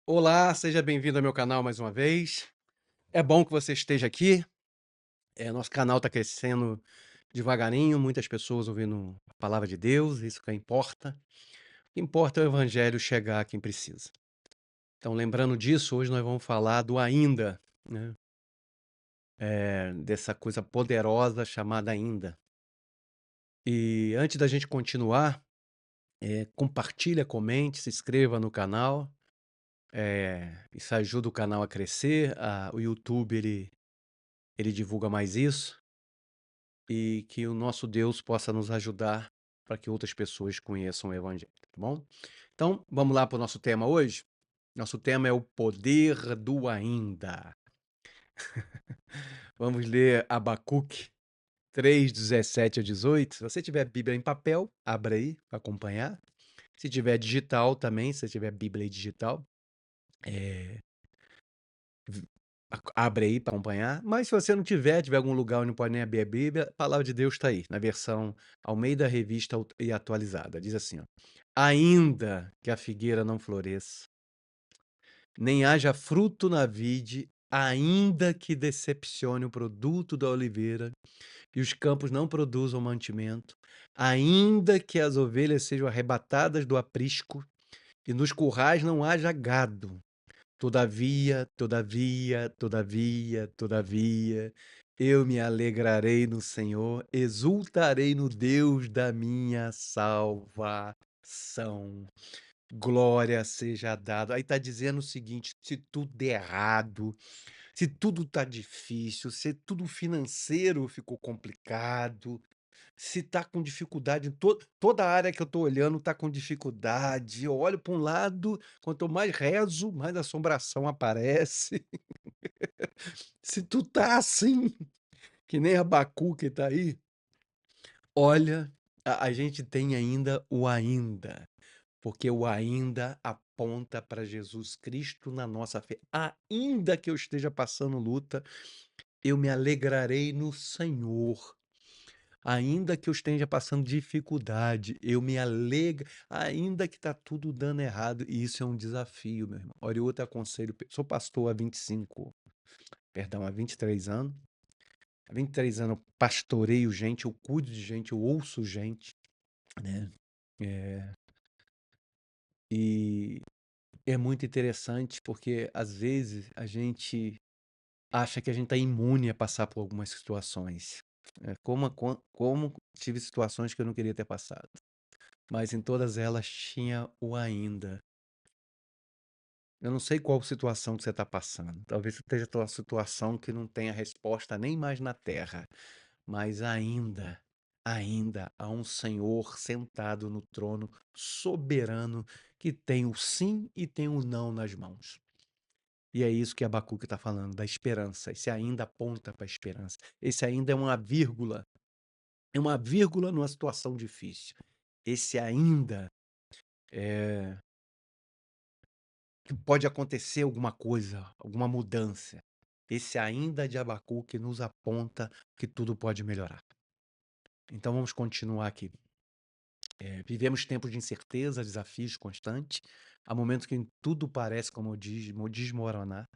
Olá, seja bem-vindo ao meu canal mais uma vez. É bom que você esteja aqui. Nosso canal está crescendo devagarinho, muitas pessoas ouvindo a palavra de Deus, isso que importa. O que importa é o evangelho chegar a quem precisa. Então, lembrando disso, hoje nós vamos falar do ainda, né? Dessa coisa poderosa chamada ainda. E antes da gente continuar, compartilha, comente, se inscreva no canal. Isso ajuda o canal a crescer. O YouTube ele divulga mais isso. E que o nosso Deus possa nos ajudar para que outras pessoas conheçam o Evangelho, tá bom? Então, vamos lá para o nosso tema hoje? Nosso tema é o poder do ainda. Vamos ler Abacuque 3:17 a 18. Se você tiver Bíblia em papel, abra aí para acompanhar. Se tiver digital também, se tiver Bíblia digital, abre aí para acompanhar. Mas se você não tiver algum lugar onde não pode nem abrir a Bíblia, a palavra de Deus está aí, na versão Almeida Revista e Atualizada. Diz assim, ó: ainda que a figueira não floresça, nem haja fruto na vide, ainda que decepcione o produto da oliveira e os campos não produzam mantimento, ainda que as ovelhas sejam arrebatadas do aprisco e nos currais não haja gado, todavia, todavia, todavia, todavia, eu me alegrarei no Senhor, exultarei no Deus da minha salvação. Glória seja dada. Aí está dizendo o seguinte: se tudo der errado, se tudo está difícil, se tudo financeiro ficou complicado, se tá com dificuldade, toda a área que eu tô olhando tá com dificuldade. Eu olho para um lado, quanto mais rezo, mais assombração aparece. Se tu tá assim, que nem Abacuque tá aí, olha, a gente tem ainda o ainda, porque o ainda aponta para Jesus Cristo na nossa fé. Ainda que eu esteja passando luta, eu me alegrarei no Senhor. Ainda que eu esteja passando dificuldade, eu me alegro, ainda que está tudo dando errado, e isso é um desafio, meu irmão. Olha, outro aconselho, sou pastor há 25, perdão, há 23 anos. Há 23 anos eu pastoreio gente, eu cuido de gente, eu ouço gente, né? É, e é muito interessante porque às vezes a gente acha que a gente está imune a passar por algumas situações. Como tive situações que eu não queria ter passado. Mas em todas elas tinha o ainda. Eu não sei qual situação que você está passando. Talvez esteja uma situação que não tenha resposta nem mais na terra. Mas ainda há um Senhor sentado no trono, soberano, que tem o sim e tem o não nas mãos. E é isso que Abacuque está falando, da esperança. Esse ainda aponta para a esperança. Esse ainda é uma vírgula numa situação difícil. Esse ainda é que pode acontecer alguma coisa, alguma mudança. Esse ainda de Abacuque nos aponta que tudo pode melhorar. Então vamos continuar aqui. Vivemos tempos de incerteza, desafios constantes. Há momentos que tudo parece, como eu diz, desmoronar.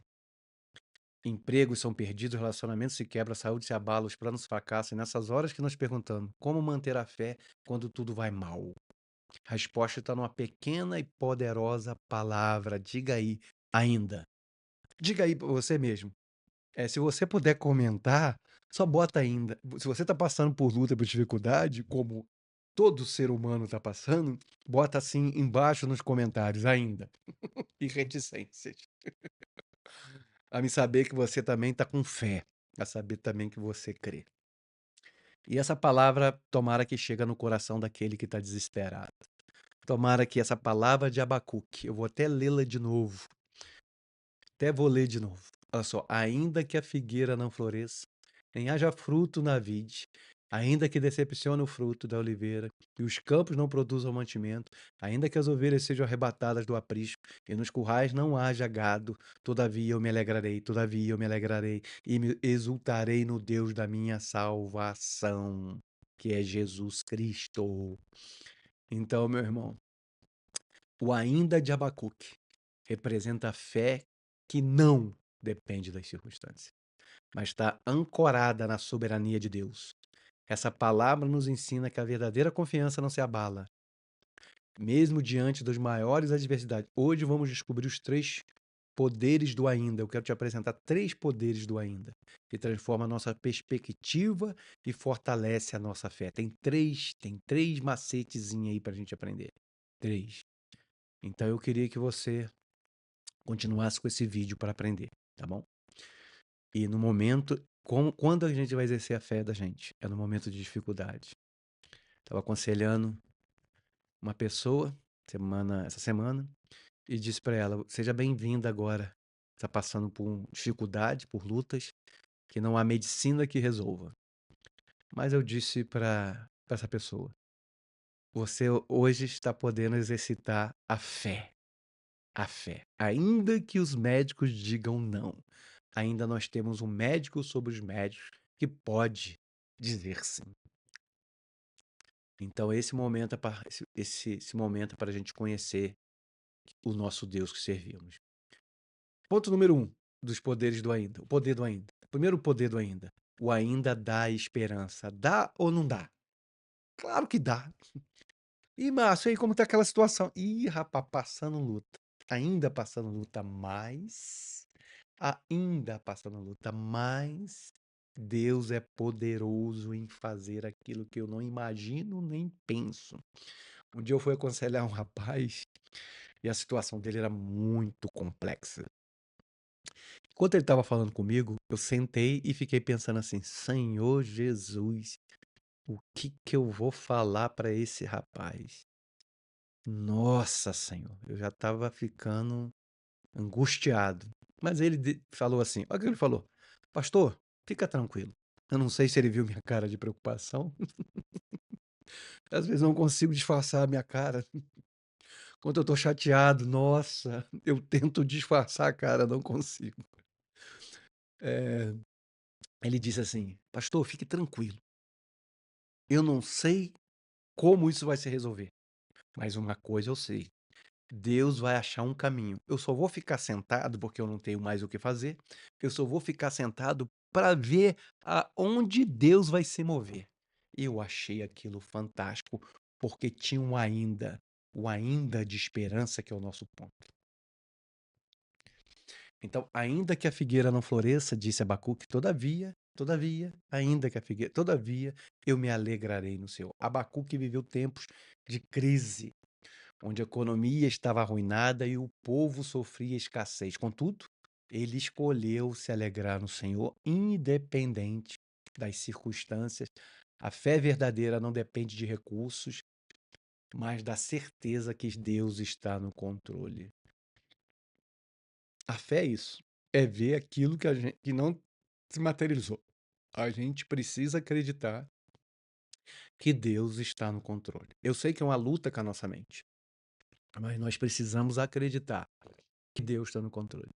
Empregos são perdidos, relacionamentos se quebram, a saúde se abala, os planos fracassam. E nessas horas que nós perguntamos como manter a fé quando tudo vai mal. A resposta está numa pequena e poderosa palavra. Diga aí, ainda. Diga aí para você mesmo. Se você puder comentar, só bota ainda. Se você está passando por luta, por dificuldade, como todo ser humano está passando, bota assim embaixo nos comentários ainda. E reticências. A me saber que você também está com fé. A saber também que você crê. E essa palavra, tomara que chegue no coração daquele que está desesperado. Tomara que essa palavra de Abacuque, eu vou até lê-la de novo. Até vou ler de novo. Olha só, ainda que a figueira não floresça, nem haja fruto na vide, ainda que decepcione o fruto da oliveira, e os campos não produzam mantimento, ainda que as ovelhas sejam arrebatadas do aprisco, e nos currais não haja gado, todavia eu me alegrarei, e me exultarei no Deus da minha salvação, que é Jesus Cristo. Então, meu irmão, o ainda de Abacuque representa a fé que não depende das circunstâncias, mas está ancorada na soberania de Deus. Essa palavra nos ensina que a verdadeira confiança não se abala, mesmo diante das maiores adversidades. Hoje vamos descobrir os três poderes do ainda. Eu quero te apresentar três poderes do ainda, que transforma a nossa perspectiva e fortalece a nossa fé. Tem três macetezinhos aí pra gente aprender. Três. Então eu queria que você continuasse com esse vídeo para aprender, tá bom? E no momento, quando a gente vai exercer a fé da gente? É no momento de dificuldade. Estava aconselhando uma pessoa essa semana e disse para ela: seja bem-vinda agora. Está passando por dificuldade, por lutas, que não há medicina que resolva. Mas eu disse para essa pessoa: você hoje está podendo exercitar a fé. A fé. Ainda que os médicos digam não, ainda nós temos um médico sobre os médicos que pode dizer sim. Então esse momento é para a gente conhecer o nosso Deus que servimos. Ponto número um dos poderes do ainda. O poder do ainda. Primeiro poder do ainda. O ainda dá esperança. Dá ou não dá? Claro que dá. E, Márcio, aí como tá aquela situação? Ih, rapaz, passando luta. Ainda passando luta, mas. Ainda passando luta, mas. Deus é poderoso em fazer aquilo que eu não imagino nem penso. Um dia eu fui aconselhar um rapaz e a situação dele era muito complexa. Enquanto ele estava falando comigo, eu sentei e fiquei pensando assim: Senhor Jesus, o que que eu vou falar para esse rapaz? Nossa Senhor, eu já estava ficando angustiado. Mas ele falou assim: olha o que ele falou, pastor, fica tranquilo. Eu não sei se ele viu minha cara de preocupação. Às vezes eu não consigo disfarçar a minha cara. Quando eu tô chateado, nossa, eu tento disfarçar a cara, não consigo. Ele disse assim: pastor, fique tranquilo. Eu não sei como isso vai se resolver, mas uma coisa eu sei. Deus vai achar um caminho. Eu só vou ficar sentado porque eu não tenho mais o que fazer. Eu só vou ficar sentado para ver aonde Deus vai se mover. Eu achei aquilo fantástico porque tinha o ainda de esperança que é o nosso ponto. Então, ainda que a figueira não floresça, disse Abacuque, todavia, ainda que a figueira, todavia, eu me alegrarei no Senhor. Abacuque viveu tempos de crise, onde a economia estava arruinada e o povo sofria escassez. Contudo, ele escolheu se alegrar no Senhor, independente das circunstâncias. A fé verdadeira não depende de recursos, mas da certeza que Deus está no controle. A fé é isso. É ver aquilo que não se materializou. A gente precisa acreditar que Deus está no controle. Eu sei que é uma luta com a nossa mente, mas nós precisamos acreditar que Deus está no controle.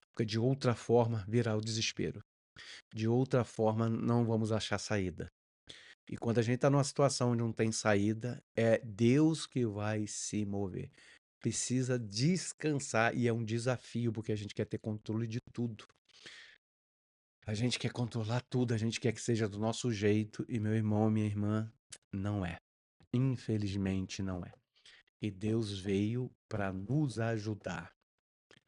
Porque de outra forma virá o desespero. De outra forma não vamos achar saída. E quando a gente está numa situação onde não tem saída, é Deus que vai se mover. Precisa descansar e é um desafio porque a gente quer ter controle de tudo. A gente quer controlar tudo, a gente quer que seja do nosso jeito e meu irmão, minha irmã, não é. Infelizmente não é. E Deus veio para nos ajudar.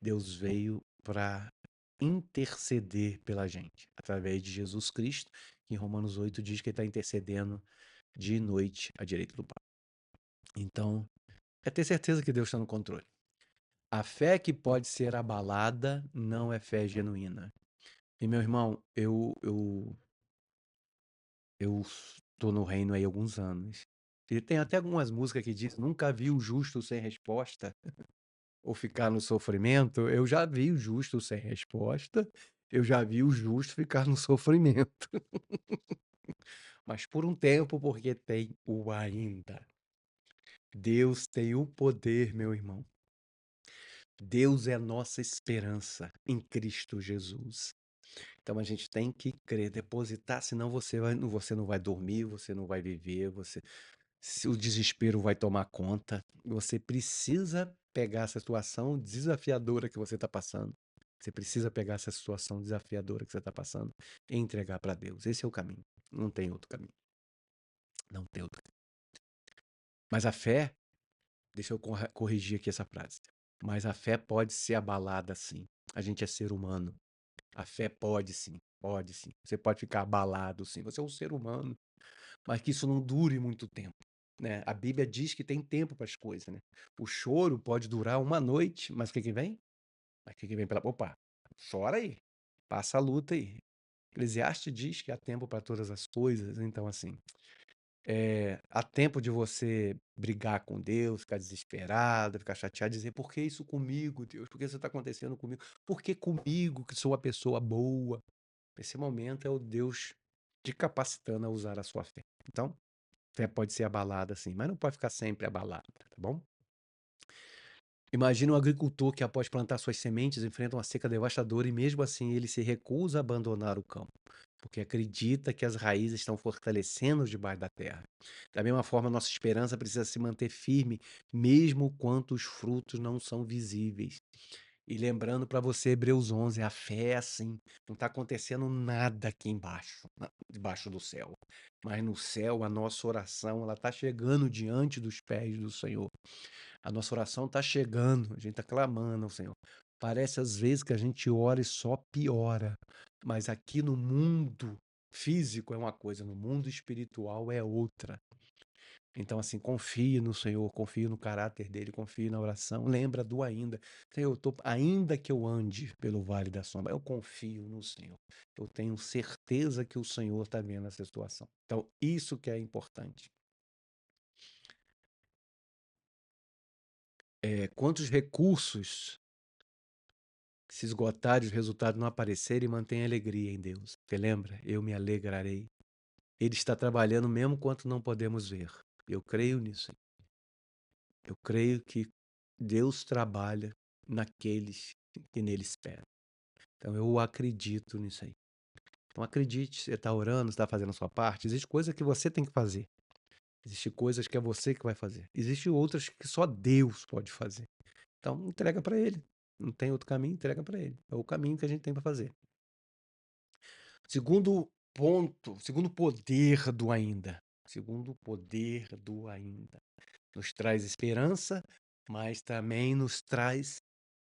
Deus veio para interceder pela gente, através de Jesus Cristo, que em Romanos 8 diz que ele está intercedendo dia e noite à direita do Pai. Então, é ter certeza que Deus está no controle. A fé que pode ser abalada não é fé genuína. E meu irmão, eu estou no reino aí há alguns anos. E tem até algumas músicas que diz: nunca vi o justo sem resposta ou ficar no sofrimento. Eu já vi o justo sem resposta, eu já vi o justo ficar no sofrimento. Mas por um tempo, porque tem o ainda. Deus tem o poder, meu irmão. Deus é a nossa esperança em Cristo Jesus. Então a gente tem que crer, depositar, senão você não vai dormir, você não vai viver, se o desespero vai tomar conta. Você precisa pegar essa situação desafiadora que você está passando. Você precisa pegar essa situação desafiadora que você está passando e entregar para Deus. Esse é o caminho. Não tem outro caminho. Não tem outro caminho. Mas a fé, deixa eu corrigir aqui essa frase. Mas a fé pode ser abalada sim. A gente é ser humano. A fé pode sim, pode sim. Você pode ficar abalado sim. Você é um ser humano, mas que isso não dure muito tempo, né? A Bíblia diz que tem tempo para as coisas, né? O choro pode durar uma noite, mas o que que vem? Mas o que que vem pela... Opa, chora aí, passa a luta aí. Eclesiastes diz que há tempo para todas as coisas, então assim, há tempo de você brigar com Deus, ficar desesperado, ficar chateado, dizer, por que isso comigo, Deus? Por que isso está acontecendo comigo? Por que comigo, que sou uma pessoa boa? Esse momento é o Deus te capacitando a usar a sua fé. Então, fé pode ser abalada sim, mas não pode ficar sempre abalada, tá bom? Imagina um agricultor que, após plantar suas sementes, enfrenta uma seca devastadora e, mesmo assim, ele se recusa a abandonar o campo, porque acredita que as raízes estão fortalecendo debaixo da terra. Da mesma forma, nossa esperança precisa se manter firme, mesmo quando os frutos não são visíveis. E lembrando para você, Hebreus 11, a fé é assim, não está acontecendo nada aqui embaixo, debaixo do céu. Mas no céu, a nossa oração, ela está chegando diante dos pés do Senhor. A nossa oração está chegando, a gente está clamando ao Senhor. Parece às vezes que a gente ora e só piora, mas aqui no mundo físico é uma coisa, no mundo espiritual é outra. Então, assim, confie no Senhor, confie no caráter dele, confie na oração. Lembra do ainda. Senhor, ainda que eu ande pelo vale da sombra, eu confio no Senhor. Eu tenho certeza que o Senhor está vendo essa situação. Então, isso que é importante. Quantos recursos se esgotarem, os resultados não aparecerem, mantém alegria em Deus. Você lembra? Eu me alegrarei. Ele está trabalhando mesmo quanto não podemos ver. Eu creio nisso. Eu creio que Deus trabalha naqueles que nele esperam. Então eu acredito nisso aí. Então acredite, você está orando, você está fazendo a sua parte. Existe coisa que você tem que fazer. Existem coisas que é você que vai fazer. Existem outras que só Deus pode fazer. Então entrega para Ele. Não tem outro caminho, entrega para Ele. É o caminho que a gente tem para fazer. Segundo ponto, segundo poder do ainda. Segundo poder do ainda. Nos traz esperança, mas também nos traz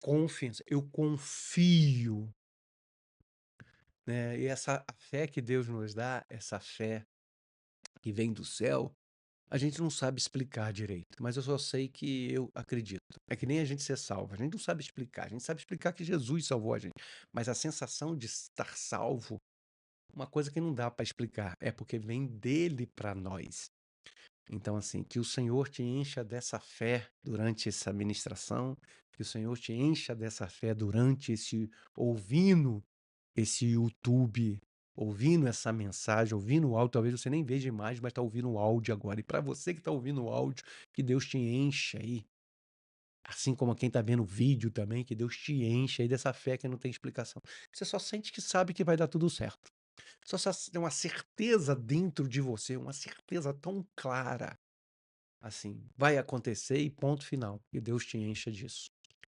confiança. Eu confio, né? E essa a fé que Deus nos dá, essa fé que vem do céu, a gente não sabe explicar direito, mas eu só sei que eu acredito. É que nem a gente ser salvo, a gente não sabe explicar, a gente sabe explicar que Jesus salvou a gente, mas a sensação de estar salvo, uma coisa que não dá para explicar, é porque vem dele para nós. Então, assim, que o Senhor te encha dessa fé durante essa ministração, que o Senhor te encha dessa fé durante esse ouvindo esse YouTube, ouvindo essa mensagem, ouvindo o áudio. Talvez você nem veja imagem, mas está ouvindo o áudio agora. E para você que está ouvindo o áudio, que Deus te encha aí. Assim como quem está vendo o vídeo também, que Deus te encha aí dessa fé que não tem explicação. Você só sente que sabe que vai dar tudo certo. Só tem uma certeza dentro de você, uma certeza tão clara. Assim, vai acontecer e ponto final. E Deus te encha disso.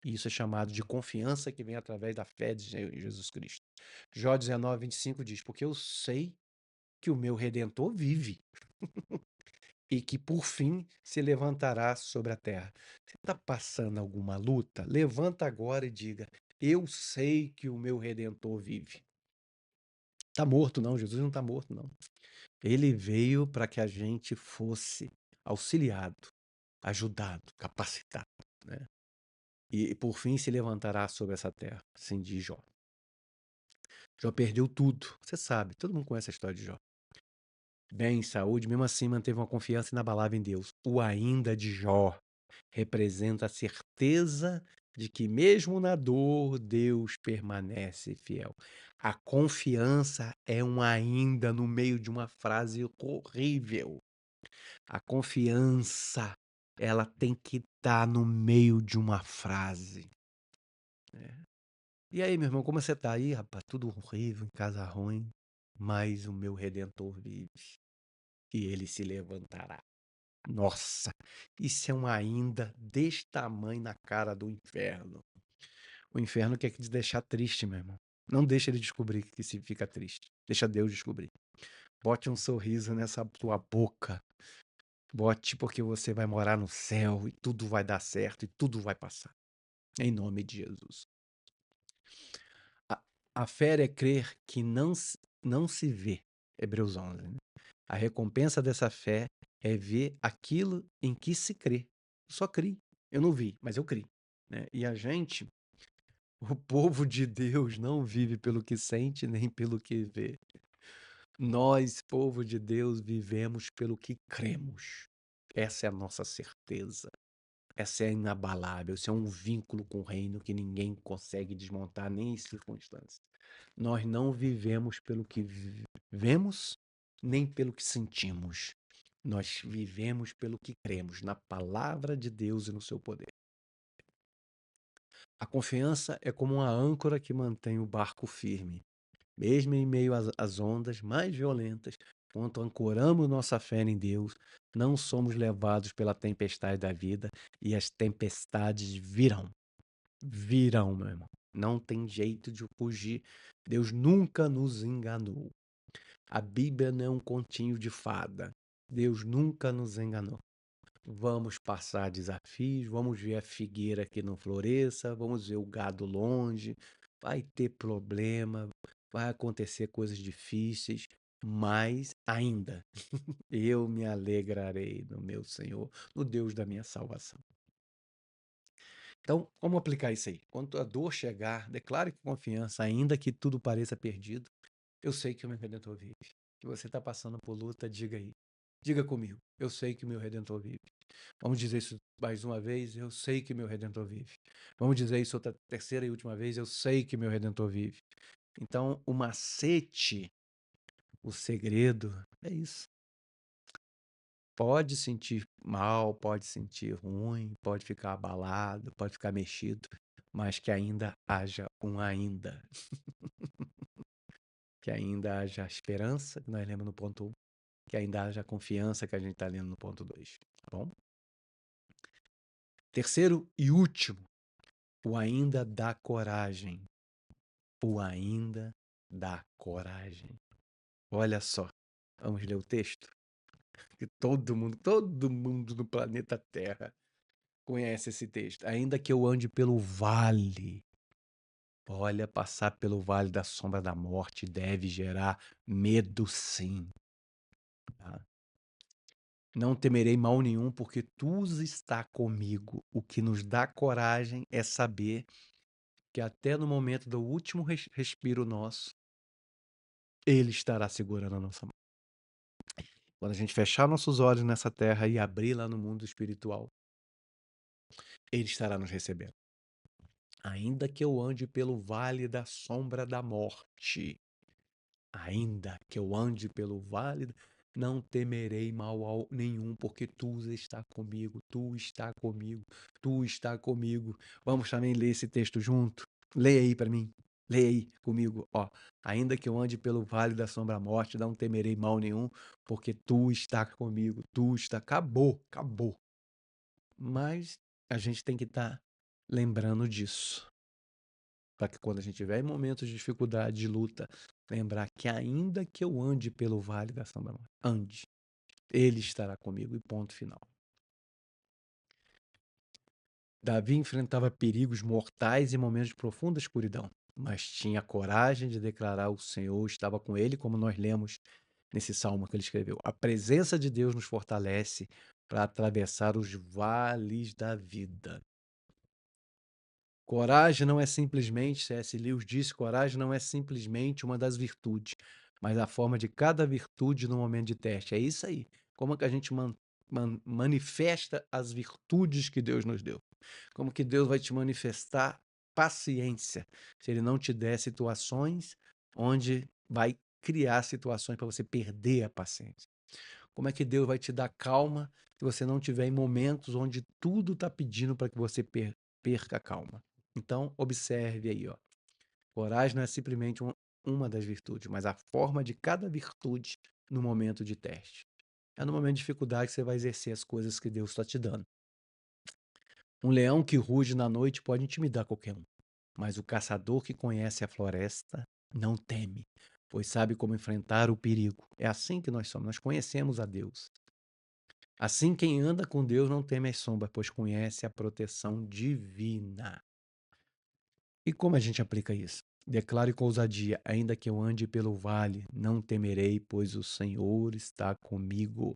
E isso é chamado de confiança que vem através da fé de Jesus Cristo. Jó 19:25 diz: Porque eu sei que o meu Redentor vive e que por fim se levantará sobre a terra. Você está passando alguma luta? Levanta agora e diga: Eu sei que o meu Redentor vive. Está morto, não. Jesus não está morto, não. Ele veio para que a gente fosse auxiliado, ajudado, capacitado, né? E por fim se levantará sobre essa terra, assim diz Jó. Jó perdeu tudo, você sabe, todo mundo conhece a história de Jó. Bem, saúde, mesmo assim manteve uma confiança inabalável em Deus. O ainda de Jó representa a certeza de que mesmo na dor, Deus permanece fiel. A confiança é um ainda no meio de uma frase horrível. A confiança, ela tem que estar no meio de uma frase. E aí, meu irmão, como você tá aí, rapaz? Tudo horrível, em casa ruim, mas o meu Redentor vive e ele se levantará. Nossa, isso é um ainda desse tamanho na cara do inferno. O inferno quer te deixar triste, meu irmão. Não deixa ele descobrir que se fica triste. Deixa Deus descobrir. Bote um sorriso nessa tua boca. Bote porque você vai morar no céu e tudo vai dar certo e tudo vai passar. Em nome de Jesus. A, a fé é crer que não se vê. Hebreus 11. Né? A recompensa dessa fé é ver aquilo em que se crê. Eu só criei. Eu não vi, mas eu criei. Né? E a gente, o povo de Deus, não vive pelo que sente nem pelo que vê. Nós, povo de Deus, vivemos pelo que cremos. Essa é a nossa certeza. Essa é inabalável. Esse é um vínculo com o reino que ninguém consegue desmontar, nem em circunstâncias. Nós não vivemos pelo que vemos, nem pelo que sentimos. Nós vivemos pelo que cremos, na palavra de Deus e no seu poder. A confiança é como uma âncora que mantém o barco firme. Mesmo em meio às ondas mais violentas, quando ancoramos nossa fé em Deus, não somos levados pela tempestade da vida e as tempestades virão. Virão, meu irmão. Não tem jeito de fugir. Deus nunca nos enganou. A Bíblia não é um continho de fada. Deus nunca nos enganou. Vamos passar desafios, vamos ver a figueira que não floresça, vamos ver o gado longe, vai ter problema, vai acontecer coisas difíceis, mas ainda eu me alegrarei no meu Senhor, no Deus da minha salvação. Então, como aplicar isso aí? Quando a dor chegar, declare com confiança, ainda que tudo pareça perdido, eu sei que o meu Redentor vive. Se você está passando por luta, diga aí. Diga comigo, eu sei que o meu Redentor vive. Vamos dizer isso mais uma vez, eu sei que meu Redentor vive. Vamos dizer isso outra terceira e última vez, eu sei que meu Redentor vive. Então, o macete, o segredo, é isso. Pode sentir mal, pode sentir ruim, pode ficar abalado, pode ficar mexido, mas que ainda haja um ainda. Que ainda haja esperança, que nós lemos no ponto 1, que ainda haja confiança, que a gente está lendo no ponto 2, tá bom? Terceiro e último, o ainda dá coragem. O ainda dá coragem. Olha só, vamos ler o texto? Que todo mundo no planeta Terra conhece esse texto. Ainda que eu ande pelo vale, olha, passar pelo vale da sombra da morte deve gerar medo, sim. Tá? Não temerei mal nenhum, porque tu está comigo. O que nos dá coragem é saber que até no momento do último respiro nosso, Ele estará segurando a nossa mão. Quando a gente fechar nossos olhos nessa terra e abrir lá no mundo espiritual, Ele estará nos recebendo. Ainda que eu ande pelo vale da sombra da morte, ainda que eu ande pelo vale, não temerei mal nenhum, porque tu está comigo, tu está comigo, tu está comigo. Vamos também ler esse texto junto? Leia aí para mim. Leia aí comigo, ó. Ainda que eu ande pelo vale da sombra da morte, não temerei mal nenhum, porque tu está comigo, tu está. Acabou, acabou. Mas a gente tem que estar lembrando disso. Para que quando a gente tiver em momentos de dificuldade, de luta, lembrar que ainda que eu ande pelo vale da sombra da morte, ande. Ele estará comigo e ponto final. Davi enfrentava perigos mortais e momentos de profunda escuridão, mas tinha coragem de declarar o Senhor estava com ele, como nós lemos nesse salmo que ele escreveu. A presença de Deus nos fortalece para atravessar os vales da vida. Coragem não é simplesmente, C.S. Lewis disse, coragem não é simplesmente uma das virtudes, mas a forma de cada virtude no momento de teste. É isso aí. Como é que a gente manifesta as virtudes que Deus nos deu? Como que Deus vai te manifestar paciência se Ele não te der situações onde vai criar situações para você perder a paciência? Como é que Deus vai te dar calma se você não tiver em momentos onde tudo está pedindo para que você perca a calma? Então, observe aí, ó. Coragem não é simplesmente uma das virtudes, mas a forma de cada virtude no momento de teste. É no momento de dificuldade que você vai exercer as coisas que Deus está te dando. Um leão que ruge na noite pode intimidar qualquer um, mas o caçador que conhece a floresta não teme, pois sabe como enfrentar o perigo. É assim que nós somos, nós conhecemos a Deus. Assim, quem anda com Deus não teme as sombras, pois conhece a proteção divina. E como a gente aplica isso? Declare com ousadia: ainda que eu ande pelo vale, não temerei, pois o Senhor está comigo.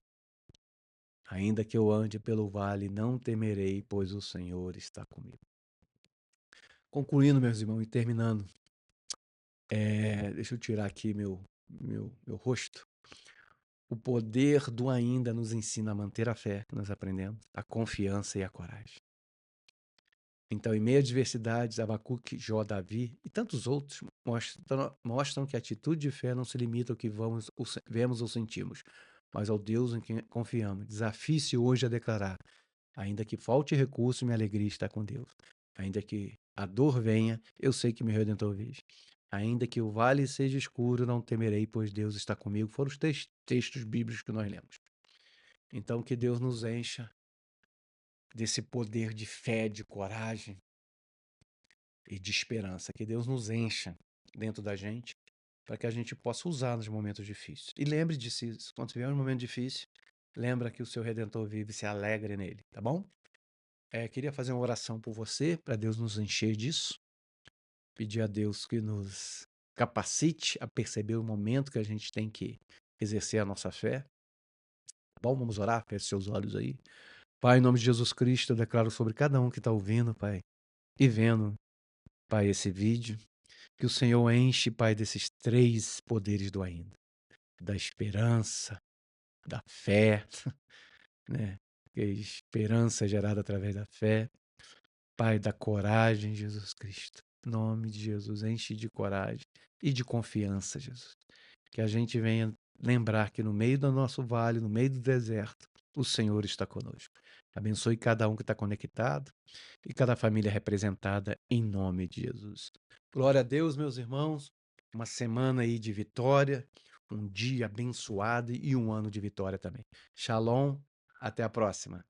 Ainda que eu ande pelo vale, não temerei, pois o Senhor está comigo. Concluindo, meus irmãos, e terminando, deixa eu tirar aqui meu rosto. O poder do ainda nos ensina a manter a fé que nós aprendemos, a confiança e a coragem. Então, em meio a adversidades, Abacuque, Jó, Davi e tantos outros mostram que a atitude de fé não se limita ao que vemos ou sentimos, mas ao Deus em quem confiamos. Desafie-se hoje a declarar: ainda que falte recurso, minha alegria está com Deus. Ainda que a dor venha, eu sei que meu Redentor vive. Ainda que o vale seja escuro, não temerei, pois Deus está comigo. Foram os textos bíblicos que nós lemos. Então, que Deus nos encha desse poder de fé, de coragem e de esperança. Que Deus nos encha dentro da gente para que a gente possa usar nos momentos difíceis. E lembre de si, quando tiver um momento difícil, lembra que o seu Redentor vive e se alegre nele, tá bom? Queria fazer uma oração por você, para Deus nos encher disso. Pedir a Deus que nos capacite a perceber o momento que a gente tem que exercer a nossa fé. Tá bom, vamos orar? Feche seus olhos aí. Pai, em nome de Jesus Cristo, eu declaro sobre cada um que está ouvindo, Pai, e vendo, Pai, esse vídeo, que o Senhor enche, Pai, desses 3 poderes do ainda, da esperança, da fé, né? Que a esperança é gerada através da fé. Pai, da coragem, Jesus Cristo. Em nome de Jesus, enche de coragem e de confiança, Jesus. Que a gente venha lembrar que no meio do nosso vale, no meio do deserto, o Senhor está conosco. Abençoe cada um que está conectado e cada família representada em nome de Jesus. Glória a Deus, meus irmãos. Uma semana aí de vitória, um dia abençoado e um ano de vitória também. Shalom, até a próxima.